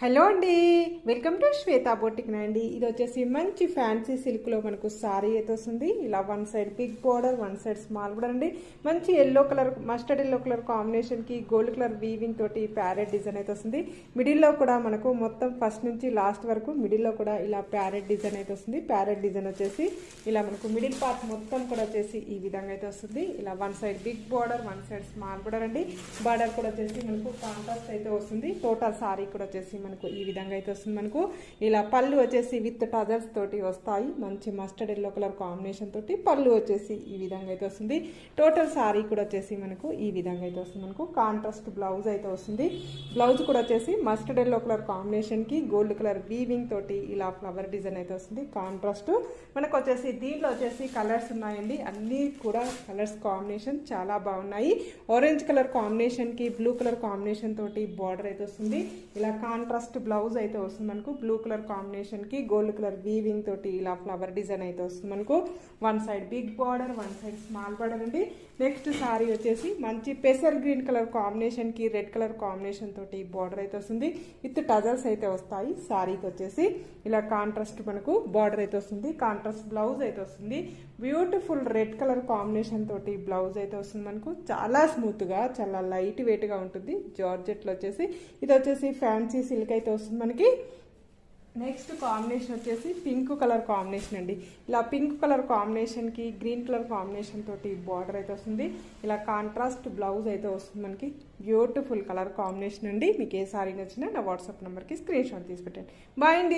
Hello అండి, welcome to Shweta boutique అండి. ఇది వచ్చేసి మంచి ఫ్యాన్సీ సిల్క్లో మనకు సారీ అయితే వస్తుంది. ఇలా one side big border, one side small border అండి. మంచి yellow colour, mustard yellow colour కాంబినేషన్కి గోల్డ్ కలర్ వీవింగ్ తోటి ప్యారెట్ డిజైన్ అయితే వస్తుంది. మిడిల్లో కూడా మనకు మొత్తం ఫస్ట్ నుంచి లాస్ట్ వరకు మిడిల్లో కూడా ఇలా ప్యారెట్ డిజైన్ అయితే వస్తుంది. ప్యారెట్ డిజైన్ వచ్చేసి ఇలా మనకు మిడిల్ పార్ట్ మొత్తం కూడా వచ్చేసి ఈ విధంగా అయితే వస్తుంది. ఇలా one side big border, one side small border అండి. బార్డర్ కూడా వచ్చేసి మనకు కాంట్రాస్ట్ అయితే వస్తుంది. టోటల్ సారీ కూడా వచ్చేసి మనకు ఈ విధంగా అయితే వస్తుంది. మనకు ఇలా పళ్ళు వచ్చేసి విత్ టజల్స్ తోటి వస్తాయి. మంచి మస్టర్డ్ ఎల్లో కలర్ కాంబినేషన్ తోటి పళ్ళు వచ్చేసి ఈ విధంగా అయితే వస్తుంది. టోటల్ సారీ కూడా వచ్చేసి మనకు ఈ విధంగా అయితే వస్తుంది. మనకు కాంట్రాస్ట్ బ్లౌజ్ అయితే వస్తుంది. బ్లౌజ్ కూడా వచ్చేసి మస్టర్డ్ ఎల్లో కలర్ కాంబినేషన్ కి గోల్డ్ కలర్ వీవింగ్ తోటి ఇలా ఫ్లవర్ డిజైన్ అయితే వస్తుంది. కాంట్రాస్ట్ మనకు వచ్చేసి దీంట్లో వచ్చేసి కలర్స్ ఉన్నాయండి. అన్ని కూడా కలర్స్ కాంబినేషన్ చాలా బాగున్నాయి. ఆరెంజ్ కలర్ కాంబినేషన్ కి బ్లూ కలర్ కాంబినేషన్ తోటి బార్డర్ అయితే వస్తుంది. ఇలా కాంట్రాస్ట్ బ్లౌజ్ అయితే వస్తుంది. మనకు బ్లూ కలర్ కాంబినేషన్ కి గోల్డ్ కలర్ వీవింగ్ తోటి ఇలా ఫ్లవర్ డిజైన్ అయితే వస్తుంది. మనకు one side big border, one side small border అండి. నెక్స్ట్ సారీ వచ్చేసి మంచి పెసర్ గ్రీన్ కలర్ కాంబినేషన్ కి రెడ్ కలర్ కాంబినేషన్ తోటి బార్డర్ అయితే వస్తుంది. విత్ టజల్స్ అయితే వస్తాయి. సారీకి వచ్చేసి ఇలా కాంట్రాస్ట్ మనకు బార్డర్ అయితే వస్తుంది. కాంట్రాస్ట్ బ్లౌజ్ అయితే వస్తుంది. బ్యూటిఫుల్ రెడ్ కలర్ కాంబినేషన్ తోటి బ్లౌజ్ అయితే వస్తుంది. మనకు చాలా స్మూత్ గా, చాలా లైట్ వెయిట్ గా ఉంటుంది. జార్జెట్ లో వచ్చేసి ఇది వచ్చేసి ఫ్యాన్సీ సిల్క్ అయితే వస్తుంది మనకి. నెక్స్ట్ కాంబినేషన్ వచ్చేసి పింక్ కలర్ కాంబినేషన్ అండి. ఇలా పింక్ కలర్ కాంబినేషన్ కి గ్రీన్ కలర్ కాంబినేషన్ తోటి బార్డర్ అయితే వస్తుంది. ఇలా కాంట్రాస్ట్ బ్లౌజ్ అయితే వస్తుంది మనకి. బ్యూటిఫుల్ కలర్ కాంబినేషన్ అండి. మీకు ఏ సారీ నచ్చినా నా వాట్సాప్ నెంబర్కి స్క్రీన్ షాట్ తీసి పెట్టండి. బాయ్ అండి.